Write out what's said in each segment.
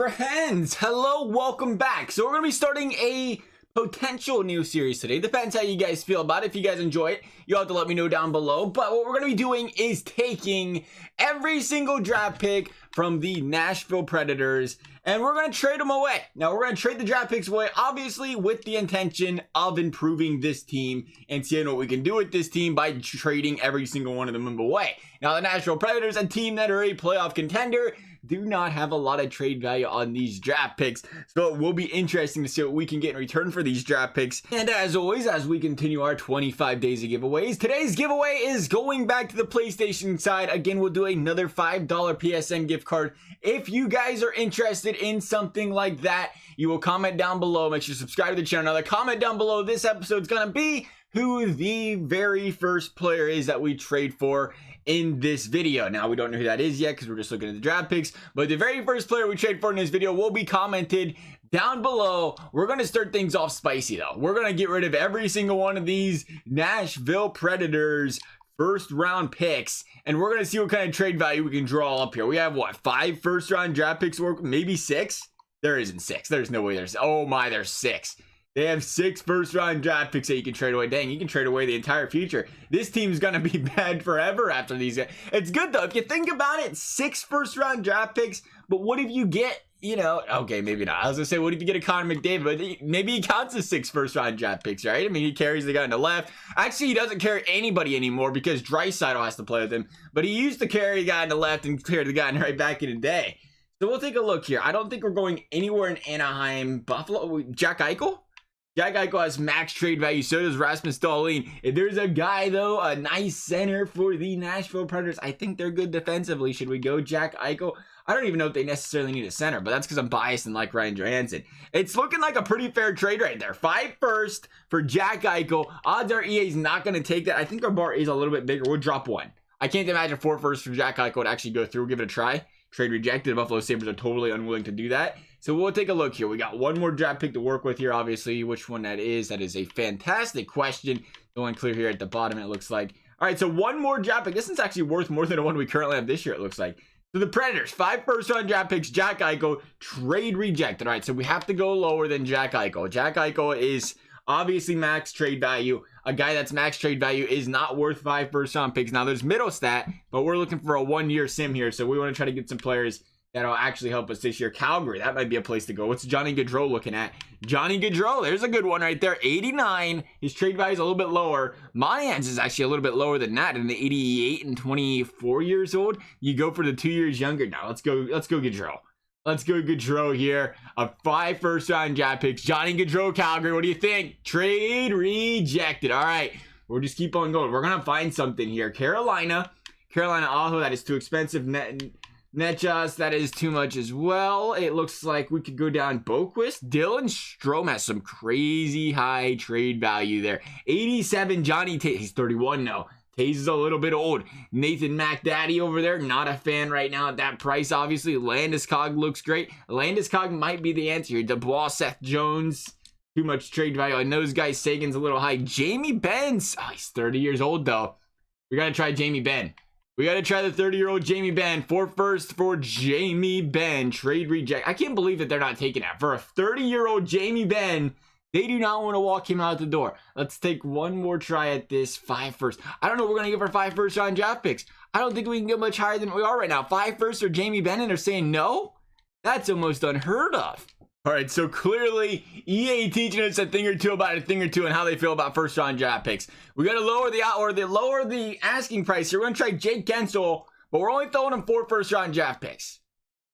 Friends, hello, welcome back. So we're going to be starting a potential new series today. Depends how you guys feel about it. If you guys enjoy it, you'll have to let me know down below. But what we're going to be doing is taking every single draft pick from the Nashville Predators, and we're going to trade them away. Now, we're going to trade the draft picks away, obviously, with the intention of improving this team and seeing what we can do with this team by trading every single one of them away. Now, the Nashville Predators, a team that are a playoff contender, do not have a lot of trade value on these draft picks, so it will be interesting to see what we can get in return for these draft picks. And as always, as we continue our 25 days of giveaways, today's giveaway is going back to the PlayStation side. Again, we'll do another $5 PSN gift card. If you guys are interested in something like that, you will comment down below. Make sure to subscribe to the channel. Now, the comment down below, this episode's gonna be who the very first player is that we trade for in this video. Now, we don't know who that is yet because we're just looking at the draft picks, but the very first player we trade for in this video will be commented down below. We're going to start things off spicy though. We're going to get rid of every single one of these Nashville Predators first round picks, and we're going to see what kind of trade value we can draw up here. We have what, 5 first round draft picks, or maybe 6? There isn't 6. There's no way there's, oh my, there's 6. They have 6 first round draft picks that you can trade away. Dang, you can trade away the entire future. This team's going to be bad forever after these guys. It's good though. If you think about it, 6 first round draft picks, but what if you get, you know, okay, maybe not. I was going to say, what if you get a Connor McDavid? But maybe he counts as 6 first round draft picks, right? I mean, he carries the guy on the left. Actually, he doesn't carry anybody anymore because Draisaitl has to play with him. But he used to carry the guy on the left and carry the guy on the right back in the day. So we'll take a look here. I don't think we're going anywhere in Anaheim. Buffalo, Jack Eichel? Jack Eichel has max trade value, so does Rasmus Dahlin. If there's a guy, though, a nice center for the Nashville Predators, I think they're good defensively. Should we go Jack Eichel? I don't even know if they necessarily need a center, but that's because I'm biased and like Ryan Johansson. It's looking like a pretty fair trade right there. 5 first for Jack Eichel. Odds are EA's not going to take that. I think our bar is a little bit bigger. We'll drop 1. I can't imagine 4 firsts for Jack Eichel would actually go through. We'll give it a try. Trade rejected. The Buffalo Sabres are totally unwilling to do that. So we'll take a look here. We got one more draft pick to work with here, obviously. Which one that is a fantastic question. The one clear here at the bottom, it looks like. All right, so one more draft pick. This one's actually worth more than the one we currently have this year, it looks like. So the Predators, 5 first-round draft picks, Jack Eichel, trade rejected. All right, so we have to go lower than Jack Eichel. Jack Eichel is obviously max trade value. A guy that's max trade value is not worth 5 first-round picks. Now, there's middle stat, but we're looking for a 1-year sim here, so we want to try to get some players that'll actually help us this year. Calgary, that might be a place to go. What's Johnny Gaudreau looking at? Johnny Gaudreau, there's a good one right there. 89. His trade value is a little bit lower. Monahan's is actually a little bit lower than that. In the 88 and 24 years old. You go for the 2 years younger. Now, let's go Gaudreau. Let's go Gaudreau here. A 5 first-round draft picks. Johnny Gaudreau, Calgary. What do you think? Trade rejected. All right. We'll just keep on going. We're going to find something here. Carolina, Aho, that is too expensive. Netjas, that is too much as well. It looks like we could go down Boquist. Dylan Strome has some crazy high trade value there. 87, Johnny Tate. He's 31 now. Taze is a little bit old. Nathan McDaddy over there. Not a fan right now at that price, obviously. Landeskog looks great. Landeskog might be the answer here. Dubois, Seth Jones. Too much trade value. I know those guys. Sagan's a little high. Jamie Benn. Oh, he's 30 years old, though. We got to try Jamie Benn. We got to try the 30-year-old Jamie Benn. 4 first for Jamie Benn. Trade reject. I can't believe that they're not taking that. For a 30-year-old Jamie Benn, they do not want to walk him out the door. Let's take one more try at this. 5 first. I don't know what we're going to get for 5 first-round draft picks. I don't think we can get much higher than we are right now. 5 first for Jamie Benn, and they're saying no? That's almost unheard of. All right, so clearly EA teaching us a thing or two about a thing or two and how they feel about first-round draft picks. We got to lower the asking price here. We're going to try Jake Gensel, but we're only throwing him 4 first-round draft picks.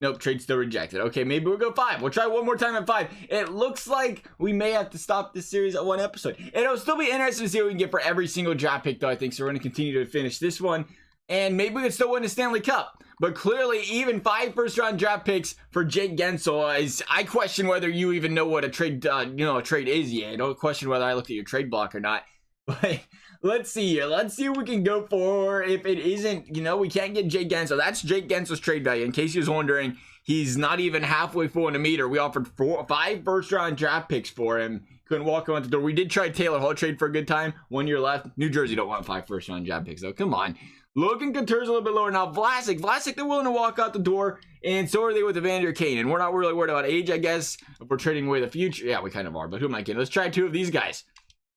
Nope, trade still rejected. Okay, maybe we'll go 5. We'll try one more time at 5. It looks like we may have to stop this series at 1 episode. It'll still be interesting to see what we can get for every single draft pick, though, I think. So we're going to continue to finish this one. And maybe we can still win the Stanley Cup. But clearly, even 5 first-round draft picks for Jake Gensel is. I question whether you even know what a trade, a trade is yet. I don't question whether I looked at your trade block or not. But let's see here. Let's see what we can go for. If it isn't, we can't get Jake Gensel. That's Jake Gensel's trade value. In case you was wondering, he's not even halfway full in a meter. We offered 5 first-round draft picks for him. Couldn't walk out the door. We did try Taylor Hall trade for a good time. 1 year left. New Jersey don't want 5 first-round draft picks, though. Come on. Logan Couture's a little bit lower. Now, Vlasic, they're willing to walk out the door, and so are they with Evander Kane. And we're not really worried about age, I guess, if we're trading away the future. Yeah, we kind of are, but who am I kidding? Let's try 2 of these guys.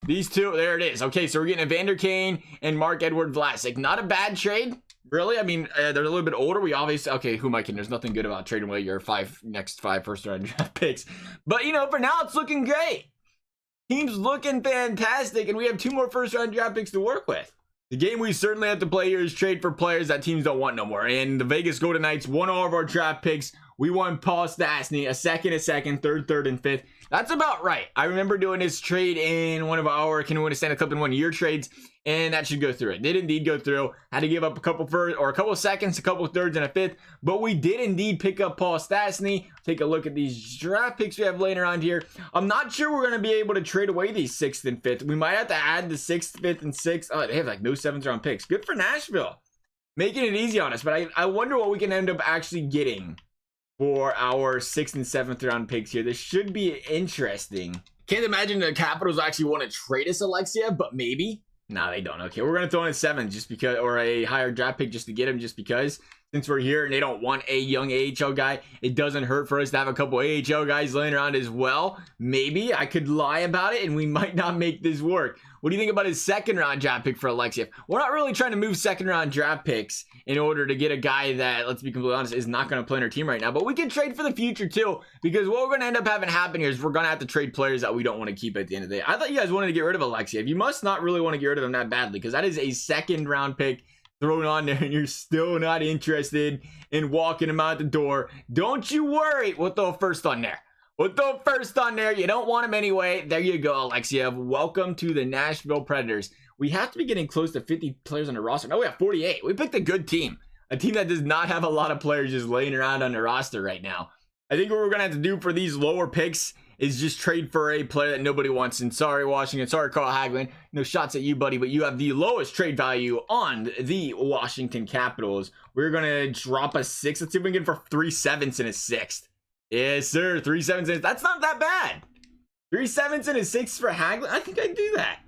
These 2, there it is. Okay, so we're getting Evander Kane and Marc-Edouard Vlasic. Not a bad trade, really. I mean, they're a little bit older. We obviously, okay, who am I kidding? There's nothing good about trading away your next 5 first-round draft picks. But, you know, for now, it's looking great. Team's looking fantastic, and we have 2 more first-round draft picks to work with. The game we certainly have to play here is trade for players that teams don't want no more. And the Vegas Golden Knights won all of our draft picks. We won Paul Stastny, a second, third, and fifth. That's about right. I remember doing this trade in one of our Can We Win a Stanley Cup in 1 year trades, and that should go through. It did indeed go through. Had to give up a couple first, or a couple seconds, a couple thirds, and a fifth, but we did indeed pick up Paul Stastny. Take a look at these draft picks we have laying around here. I'm not sure we're going to be able to trade away these 6th and 5th. We might have to add the 6th, 5th, and 6th. Oh, they have like no 7th round picks. Good for Nashville. Making it easy on us, but I wonder what we can end up actually getting for our 6th and 7th round picks here. This should be interesting. Can't imagine the Capitals actually want to trade us Alexiev, but maybe. No, they don't. Okay, we're going to throw in a 7th just because, or a higher draft pick just to get him just because. Since we're here and they don't want a young AHL guy, it doesn't hurt for us to have a couple AHL guys laying around as well. Maybe I could lie about it and we might not make this work. What do you think about his 2nd round draft pick for Alexiev? We're not really trying to move 2nd round draft picks in order to get a guy that, let's be completely honest, is not going to play on our team right now. But we can trade for the future too, because what we're going to end up having happen here is we're going to have to trade players that we don't want to keep at the end of the day. I thought you guys wanted to get rid of Alexiev. You must not really want to get rid of him that badly, because that is a 2nd round pick thrown on there and you're still not interested in walking him out the door. Don't you worry. We'll throw a 1st on there. We'll throw a 1st on there. You don't want him anyway. There you go, Alexiev. Welcome to the Nashville Predators. We have to be getting close to 50 players on the roster. No, we have 48. We picked a good team. A team that does not have a lot of players just laying around on the roster right now. I think what we're going to have to do for these lower picks is just trade for a player that nobody wants. And sorry, Washington. Sorry, Carl Hagelin. No shots at you, buddy, but you have the lowest trade value on the Washington Capitals. We're going to drop a 6. Let's see if we can get for 3 7ths and a 6th. Yes, sir. 3 7ths. And that's not that bad. 3 7ths and a 6th for Hagelin. I think I'd do that.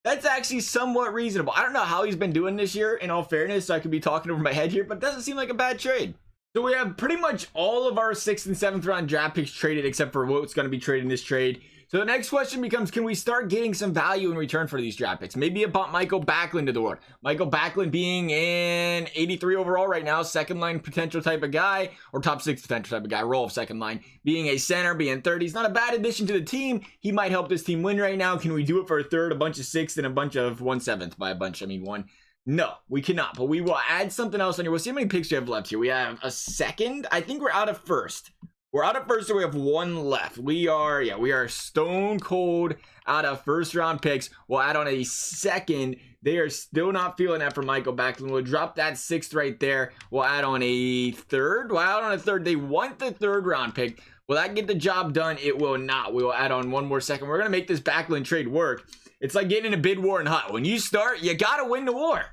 That's actually somewhat reasonable. I don't know how he's been doing this year, in all fairness, so I could be talking over my head here, but it doesn't seem like a bad trade. So we have pretty much all of our 6th and 7th round draft picks traded except for what's going to be traded in this trade. So the next question becomes, can we start getting some value in return for these draft picks? Maybe about Michael Backlund to the board. Michael Backlund being an 83 overall right now, 2nd line potential type of guy, or top 6 potential type of guy, role of 2nd line. Being a center, being 30. He's not a bad addition to the team. He might help this team win right now. Can we do it for a 3rd, a bunch of 6th, and a bunch of 1 7th? By a bunch, I mean 1. No, we cannot, but we will add something else on here. We'll see how many picks we have left here. We have a 2nd. I think we're out of 1st. We're out of 1st, so we have 1 left. We are stone cold out of 1st round picks. We'll add on a 2nd. They are still not feeling that for Michael Backlund. We'll drop that 6th right there. We'll add on a 3rd. We'll add on a 3rd. They want the 3rd round pick. Will that get the job done? It will not. We will add on 1 more 2nd. We're going to make this Backlund trade work. It's like getting in a bid war in hut. When you start, you got to win the war.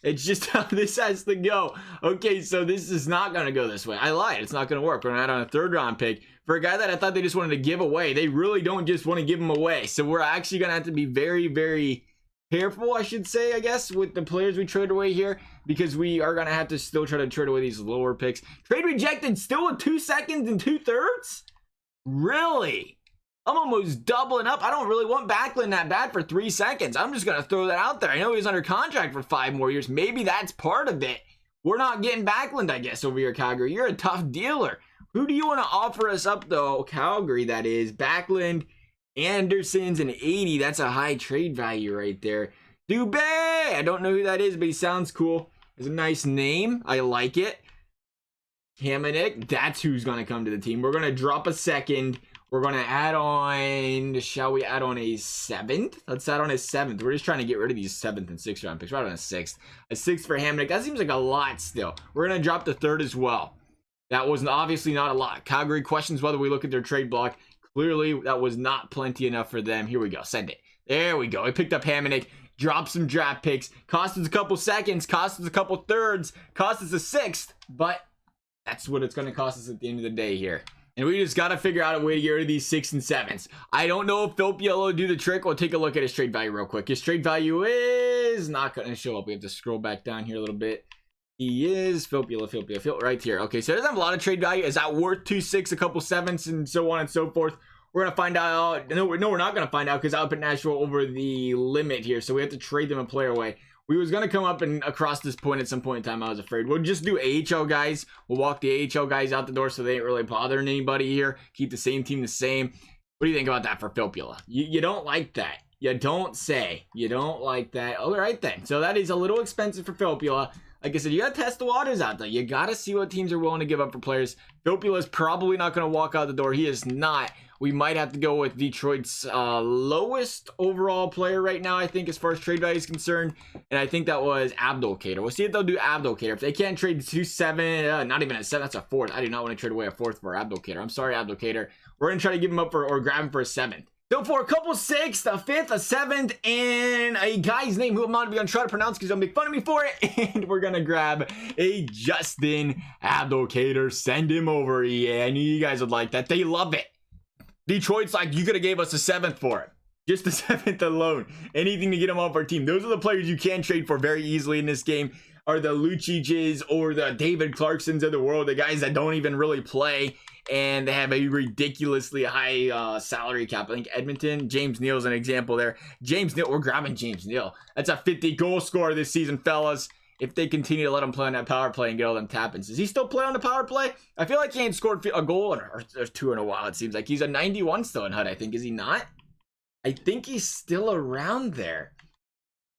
It's just how this has to go. Okay, so this is not going to go this way. I lied. It's not going to work. We're going to add on a 3rd round pick. For a guy that I thought they just wanted to give away, they really don't just want to give him away. So we're actually going to have to be very, very careful, I should say, I guess, with the players we trade away here. Because we are going to have to still try to trade away these lower picks. Trade rejected still with 2 seconds and 2/3? Really? I'm almost doubling up. I don't really want Backlund that bad for 3 seconds. I'm just going to throw that out there. I know he's under contract for 5 more years. Maybe that's part of it. We're not getting Backlund, I guess, over here, Calgary. You're a tough dealer. Who do you want to offer us up, though? Calgary, that is. Backlund, Anderson's an 80. That's a high trade value right there. Dubé! I don't know who that is, but he sounds cool. It's a nice name. I like it. Hamonic, that's who's going to come to the team. We're going to drop a 2nd. We're going to add on, shall we add on a 7th? Let's add on a 7th. We're just trying to get rid of these 7th and 6th round picks. We're adding on a 6th. A 6th for Hamonic. That seems like a lot still. We're going to drop the 3rd as well. That was obviously not a lot. Calgary questions whether we look at their trade block. Clearly, that was not plenty enough for them. Here we go. Send it. There we go. We picked up Hamonic. Dropped some draft picks. Cost us a couple seconds. Cost us a couple 3rds. Cost us a 6th. But that's what it's going to cost us at the end of the day here. And we just got to figure out a way to get rid of these 6 and 7s. I don't know if Filppula will do the trick. We'll take a look at his trade value real quick. His trade value is not going to show up. We have to scroll back down here a little bit. He is Filppula, right here. Okay, so it doesn't have a lot of trade value. Is that worth 2 6, a couple 7s, and so on and so forth? We're going to find out. No, we're not going to find out because I'll put Nashville over the limit here. So we have to trade them a player away. We was going to come up and across this point at some point in time. I was afraid. We'll just do AHL guys. We'll walk the AHL guys out the door so they ain't really bothering anybody here. Keep the same team the same. What do you think about that for Filppula? You don't like that. You don't say. You don't like that. All right then. So that is a little expensive for Filppula. Like I said, you got to test the waters out there. You got to see what teams are willing to give up for players. Filppula is probably not going to walk out the door. He is not. We might have to go with Detroit's lowest overall player right now, I think, as far as trade value is concerned. And I think that was Abdelkader. We'll see if they'll do Abdelkader. If they can't trade 2-7, not even a 7, that's a 4th. I do not want to trade away a 4th for Abdelkader. I'm sorry, Abdelkader. We're going to try to give him up for, or grab him for a 7th. So for a couple 6th, a 5th, a 7th, and a guy's name who I'm not even going to try to pronounce because he'll make fun of me for it. And we're going to grab a Justin Abdelkader. Send him over. Yeah, I knew you guys would like that. They love it. Detroit's like, you could have gave us a 7th for it. Just the 7th alone. Anything to get him off our team. Those are the players you can trade for very easily in this game. Are the Lucics or the David Clarksons of the world. The guys that don't even really play. And they have a ridiculously high salary cap. I think Edmonton, James Neal's an example there. James Neal, we're grabbing James Neal. That's a 50 goal scorer this season, fellas. If they continue to let him play on that power play and get all them tap-ins. Does he still play on the power play? I feel like he ain't scored a goal or 2 in a while, it seems like. He's a 91 still in HUD, I think. Is he not? I think he's still around there.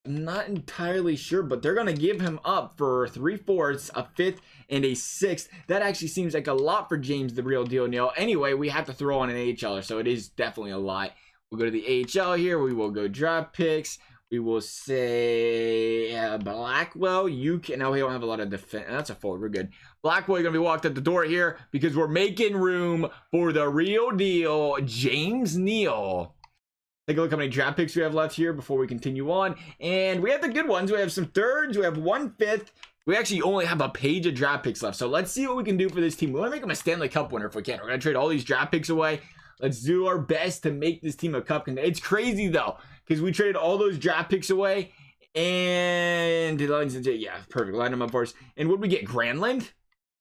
I'm not entirely sure, but they're going to give him up for 3/4, a 5th, and a 6th. That actually seems like a lot for James, the real deal, Neil. Anyway, we have to throw on an AHLer, so it is definitely a lot. We'll go to the AHL here. We will go draft picks. We will say Blackwell. You can. No, we don't have a lot of defense. That's a forward. We're good. Blackwell, you're going to be walked out the door here because we're making room for the real deal, James Neal. Take a look how many draft picks we have left here before we continue on. And we have the good ones. We have some 3rds. We have 1/5. We actually only have a page of draft picks left. So let's see what we can do for this team. We want to make them a Stanley Cup winner if we can. We're going to trade all these draft picks away. Let's do our best to make this team a cup contender. It's crazy, though, because we traded all those draft picks away. And, yeah, perfect. Line them up for us. And what did we get? Granlund?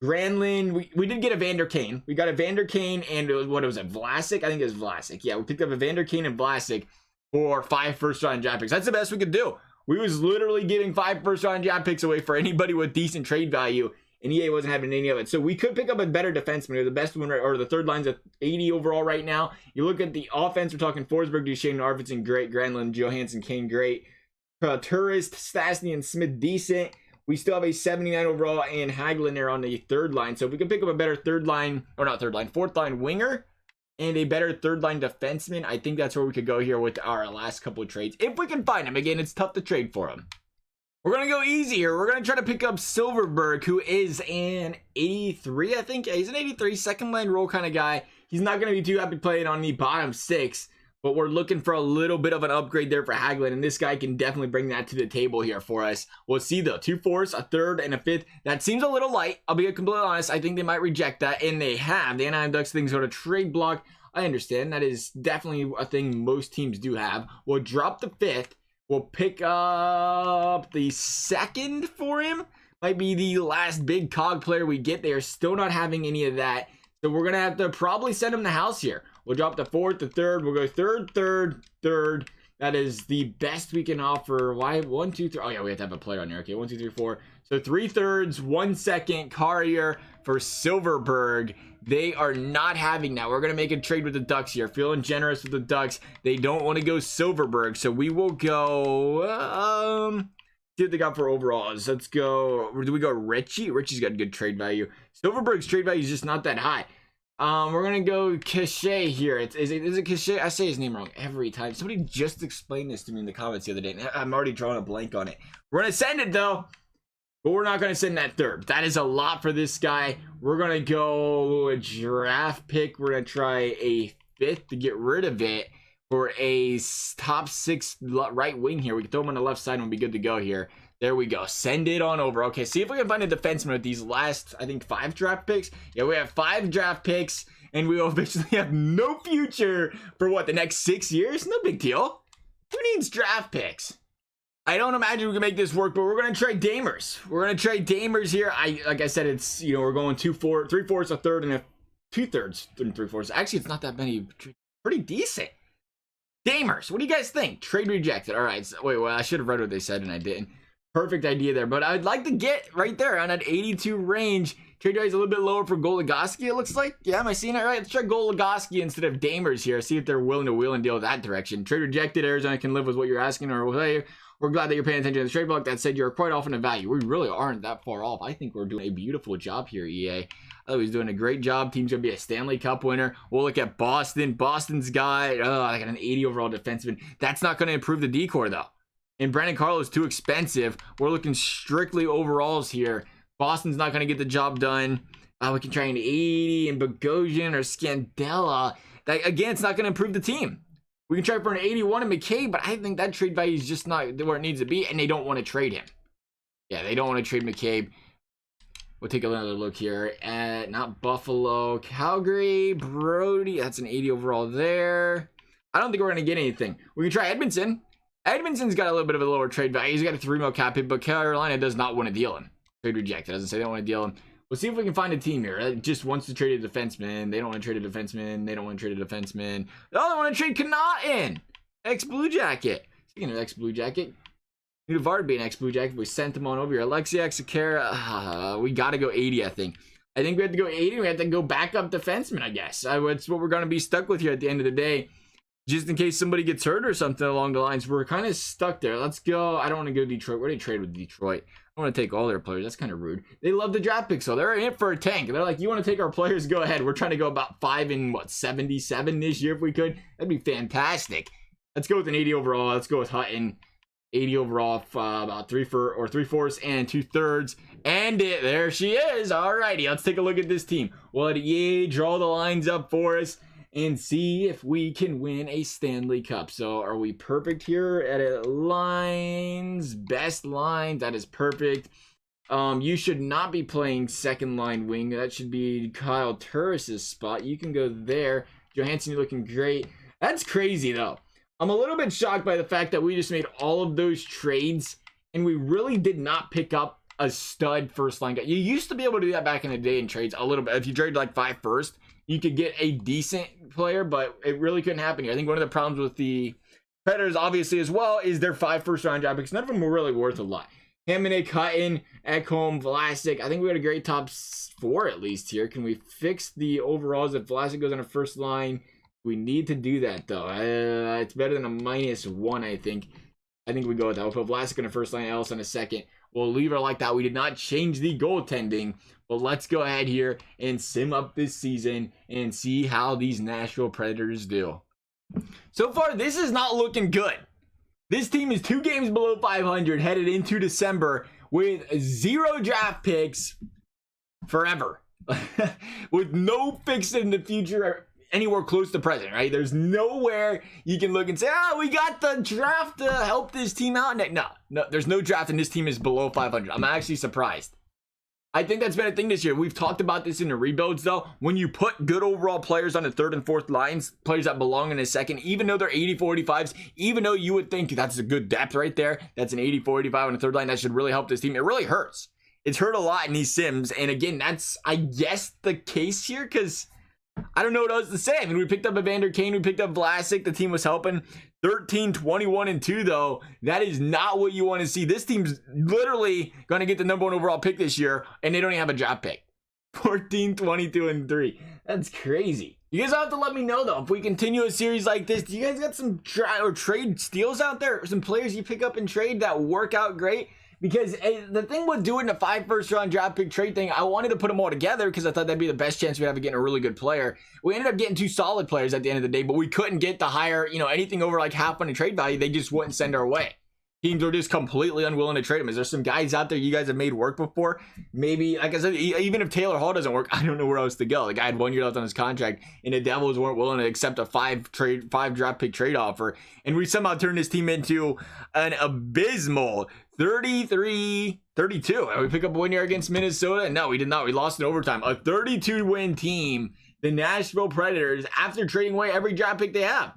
Granlund, we did get a Vander Kane. We got a Vander Kane and what was it? Vlasic? I think it was Vlasic. Yeah, we picked up a Vander Kane and Vlasic for 5 first-round draft picks. That's the best we could do. We was literally giving 5 first-round draft picks away for anybody with decent trade value, and EA wasn't having any of it. So we could pick up a better defenseman, or the best one, or the 3rd line's at 80 overall right now. You look at the offense, we're talking Forsberg, Duchesne, Arvidsson, great. Granlund, Johansson, Kane, great. Tourist, Stastny, and Smith, decent. We still have a 79 overall and Hagelin there on the 3rd line. So if we can pick up a better 3rd line, or not 3rd line, 4th line winger and a better 3rd line defenseman, I think that's where we could go here with our last couple of trades. If we can find them. Again, it's tough to trade for them. We're going to go easy here. We're going to try to pick up Silverberg, who is an 83, I think. Yeah, he's an 83, 2nd line role kind of guy. He's not going to be too happy playing on the bottom 6. But we're looking for a little bit of an upgrade there for Hagelin, and this guy can definitely bring that to the table here for us. We'll see, though. 2/4, a 3rd, and a 5th. That seems a little light. I'll be completely honest. I think they might reject that, and they have. The Anaheim Ducks things sort of trade block. I understand. That is definitely a thing most teams do have. We'll drop the 5th. We'll pick up the 2nd for him. Might be the last big cog player we get. They are still not having any of that. So we're going to have to probably send him the house here. We'll drop the 4th, the 3rd. We'll go 3rd, 3rd, 3rd. That is the best we can offer. Why? 1, 2, 3. Oh, yeah, we have to have a player on here. Okay, 1, 2, 3, 4. So 3 thirds, 1 second. Carrier for Silverberg. They are not having that. We're going to make a trade with the Ducks here. Feeling generous with the Ducks. They don't want to go Silverberg. So we will go... see what they got for overalls. Let's go. Do we go Richie? Richie's got good trade value. Silverberg's trade value is just not that high. We're gonna go Cachet here. Is it Cachet? I say his name wrong every time. Somebody just explained this to me in the comments the other day. I'm already drawing a blank on it. We're gonna send it though, but we're not gonna send that 3rd. That is a lot for this guy. We're gonna go a draft pick. We're gonna try a 5th to get rid of it for a top 6 right wing here. We can throw him on the left side and we'll be good to go here. There we go. Send it on over. Okay, see if we can find a defenseman with these last, I think, 5 draft picks. Yeah, we have 5 draft picks, and we officially have no future for what, the next 6 years? No big deal. Who needs draft picks? I don't imagine we can make this work, but we're going to trade Damers. We're going to trade Damers here. Like I said, it's, you know, we're going 3/4, a third, and a 2/3 and 3/4. Actually, it's not that many. Pretty decent. Damers, what do you guys think? Trade rejected. All right. So, wait, well, I should have read what they said, and I didn't. Perfect idea there, but I'd like to get right there on that 82 range. Trade value is a little bit lower for Goligoski, it looks like. Yeah, am I seeing it right? Let's try Goligoski instead of Damers here. See if they're willing to wheel and deal that direction. Trade rejected. Arizona can live with what you're asking, or we're glad that you're paying attention to the trade block. That said, you're quite often a value. We really aren't that far off. I think we're doing a beautiful job here, EA. Oh, he's doing a great job. Team's going to be a Stanley Cup winner. We'll look at Boston. Boston's guy, I got an 80 overall defenseman. That's not going to improve the decor, though. And Brandon Carlo's too expensive. We're looking strictly overalls here. Boston's not going to get the job done. We can try an 80 in Bogosian or Scandella. That, again, it's not going to improve the team. We can try for an 81 in McCabe, but I think that trade value is just not where it needs to be, and they don't want to trade him. Yeah, they don't want to trade McCabe. We'll take another look here at not Buffalo, Calgary, Brody. That's an 80 overall there. I don't think we're going to get anything. We can try Edmondson. Edmondson's got a little bit of a lower trade value. He's got a 3 mil cap hit, but Carolina does not want to deal him. Trade rejected. Doesn't say they don't want to deal him. We'll see if we can find a team here that just wants to trade a defenseman. They don't want to trade a defenseman. They don't want to trade a defenseman. Oh, they want to trade Connaughton. Ex-Blue Jacket. Speaking of ex-Blue Jacket, you'd have already been an ex-Blue Jacket. We sent him on over here. Alexia Sakara. We got to go 80, I think. I think we have to go 80. We have to go back up defenseman, I guess. That's what we're going to be stuck with here at the end of the day. Just in case somebody gets hurt or something along the lines. We're kind of stuck there. Let's go. I don't want to go Detroit. We're going to trade with Detroit. I want to take all their players. That's kind of rude. They love the draft picks, so they're in it for a tank. They're like, you want to take our players? Go ahead. We're trying to go about 5 and 77 this year if we could. That'd be fantastic. Let's go with an 80 overall. Let's go with Hutton. 80 overall, about 3/4 and 2/3. And there she is. Alrighty, let's take a look at this team. Well, EA, draw the lines up for us and see if we can win a Stanley Cup. So are we perfect here? Edit lines, best lines. That is perfect. You should not be playing second line wing. That should be Kyle Turris's spot. You can go there. Johansson, you're looking great. That's crazy though. I'm a little bit shocked by the fact that we just made all of those trades and we really did not pick up a stud first line guy. You used to be able to do that back in the day in trades a little bit. If you traded like 5 first, you could get a decent player, but it really couldn't happen here. I think one of the problems with the Predators, obviously, as well, is their 5 first-round draft picks. None of them were really worth a lot. Hamannik, Hutton, Ekholm, Vlasic. I think we got a great top 4 at least here. Can we fix the overalls if Vlasic goes on a first line? We need to do that, though. It's better than a -1, I think. I think we go with that. We'll put Vlasic on a first line, Ellis on a second. We'll leave it like that. We did not change the goaltending. But let's go ahead here and sim up this season and see how these Nashville Predators do. So far, this is not looking good. This team is 2 games below 500 headed into December with 0 draft picks forever. With no fix in the future anywhere close to present, right? There's nowhere you can look and say, oh, we got the draft to help this team out. No, there's no draft and this team is below 500. I'm actually surprised. I think that's been a thing this year. We've talked about this in the rebuilds, though. When you put good overall players on the 3rd and 4th lines, players that belong in a second, even though they're 84, 85s, even though you would think that's a good depth right there, that's an 84, 85 on the 3rd line, that should really help this team. It really hurts. It's hurt a lot in these sims. And again, that's, I guess, the case here, because I don't know what else to say. I mean, we picked up Evander Kane, we picked up Vlasic, the team was helping. 13, 21, and 2, though. That is not what you want to see. This team's literally going to get the #1 overall pick this year, and they don't even have a draft pick. 14, 22, and 3. That's crazy. You guys have to let me know, though, if we continue a series like this, do you guys got some trade steals out there? Some players you pick up in trade that work out great? Because the thing with doing the 5 first-round draft pick trade thing, I wanted to put them all together because I thought that'd be the best chance we have of getting a really good player. We ended up getting 2 solid players at the end of the day, but we couldn't get the higher, anything over like half on the trade value. They just wouldn't send our way. Teams were just completely unwilling to trade them. Is there some guys out there you guys have made work before? Maybe, like I said, even if Taylor Hall doesn't work, I don't know where else to go. The guy had 1 year left on his contract, and the Devils weren't willing to accept a 5 draft pick trade offer. And we somehow turned this team into an abysmal 33-32. And we pick up a win here against Minnesota. No, we did not. We lost in overtime. A 32-win team the Nashville Predators after trading away every draft pick they have.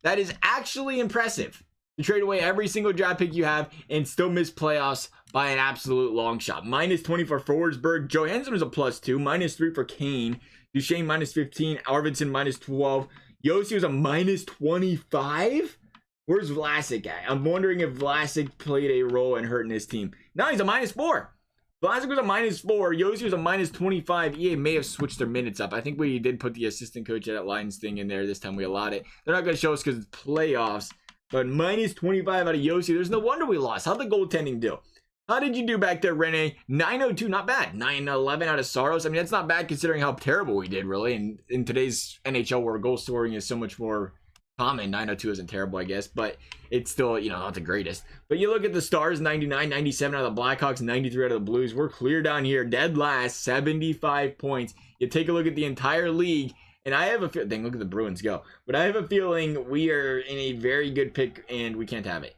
That is actually impressive. You trade away every single draft pick you have and still miss playoffs by an absolute long shot. -20 for Forsberg. Johansson was a +2. -3 for Kane. Duchesne -15. Arvidsson -12. Yossi was a -25. Where's Vlasic at? I'm wondering if Vlasic played a role in hurting his team. No, he's a -4. Vlasic was a -4. Yossi was a -25. EA may have switched their minutes up. I think we did put the assistant coach at Lions thing in there this time. We allowed it. They're not going to show us because it's playoffs. But -25 out of Yossi. There's no wonder we lost. How'd the goaltending do? How did you do back there, Rene? 902, not bad. 911 out of Saros. I mean, that's not bad considering how terrible we did, really. And in today's NHL where goal scoring is so much more common, 902 isn't terrible, I guess. But it's still, not the greatest. But you look at the Stars, 99, 97 out of the Blackhawks, 93 out of the Blues. We're clear down here, dead last, 75 points. You take a look at the entire league. And I have a feeling, look at the Bruins go. But I have a feeling we are in a very good pick and we can't have it.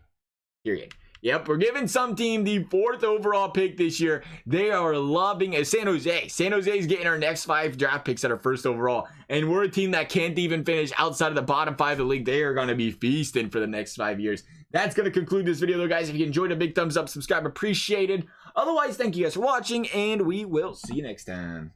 Period. Yep, we're giving some team the 4th overall pick this year. They are loving it. San Jose. San Jose is getting our next 5 draft picks at our 1st overall. And we're a team that can't even finish outside of the bottom 5 of the league. They are going to be feasting for the next 5 years. That's going to conclude this video, though, guys. If you enjoyed, a big thumbs up, subscribe, appreciated. Otherwise, thank you guys for watching, and we will see you next time.